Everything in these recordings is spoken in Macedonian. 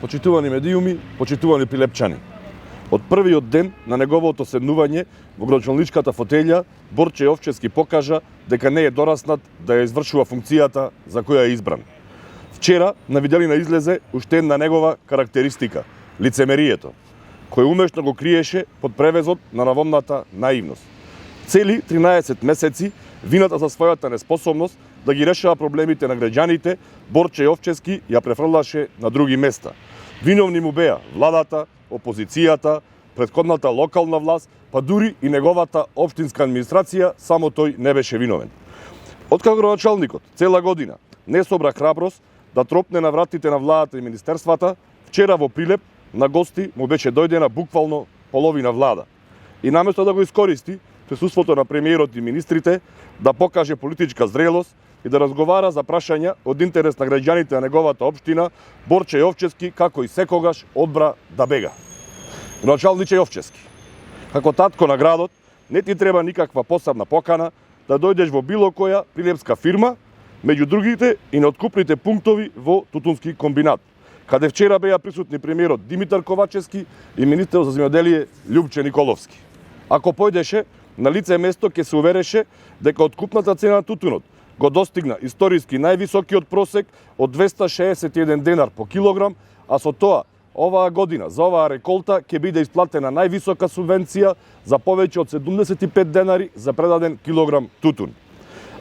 Почитувани медиуми, почитувани прилепчани. Од првиот ден на неговото седнување во градоначалничката фотелја, Борче Јовчевски покажа дека не е дораснат да ја извршува функцијата за која е избран. Вчера на виделина излезе уште една негова карактеристика – лицемерието, кој умешно го криеше под превезот на навомната наивност. Цели 13 месеци вината за својата неспособност да ги решава проблемите на граѓаните, Борче Јовчевски ја префрлаше на други места. Виновни му беа владата, опозицијата, претходната локална власт, па дури и неговата општинска администрација, само тој не беше виновен. Откако градоначалникот цела година не собра храброст да тропне на вратите на владата и министерствата, вчера во Прилеп на гости му беше дојдена буквално половина влада. И наместо да го искористи присуството на премиерот и министрите, да покаже политичка зрелост и да разговара за прашања од интерес на граѓаните на неговата општина, Борче Јовчевски, како и секогаш, одбра да бега. Градоначалниче Јовчевски, како татко на градот, не ти треба никаква посебна покана да дојдеш во било која прилепска фирма, меѓу другите и на откупните пунктови во Тутунски комбинат, каде вчера беа присутни премиерот Димитар Ковачевски и министерот за земјоделие Љупче Николовски. Ако појдеше, на лице место ќе се увереше дека откупната цена на тутунот го достигна историски највисокиот просек од 261 денар по килограм, а со тоа оваа година за оваа реколта ќе биде исплатена највисока субвенција за повеќе од 75 денари за предаден килограм тутун.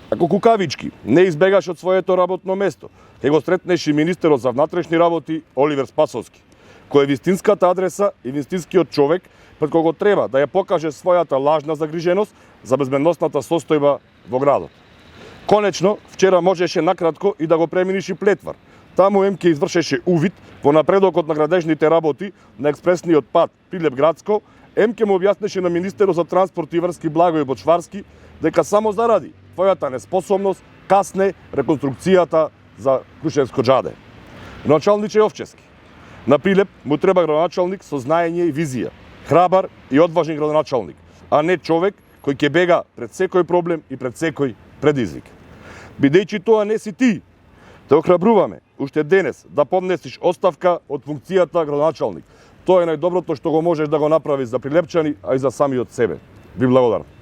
Ако кукавички не избегаш од своето работно место, ќе го сретнеш и министерот за внатрешни работи Оливер Спасовски, кој е вистинската адреса и вистинскиот човек пред кого треба да ја покаже својата лажна загриженост за безбедносната состојба во градот. Конечно, вчера можеше накратко и да го преминиш и Плетвар. Таму МК извршеше увид во напредокот на градежните работи на експресниот пат Прилеп-Градско. МК му објаснеше на министерот за транспорт и врски Благој Бочварски дека само заради твојата неспособност касне реконструкцијата за Крушевско џаде. Градоначалниче Јовчевски, на Прилеп му треба градоначалник со знаење и визија, храбар и одважен градоначалник, а не човек кој ќе бега пред секој проблем и пред секој предизвик. Бидејќи тоа не си ти, те охрабруваме уште денес да поднесиш оставка од функцијата градоначалник. Тоа е најдоброто што го можеш да го направиш за прилепчани, а и за самиот себе. Ви благодарам.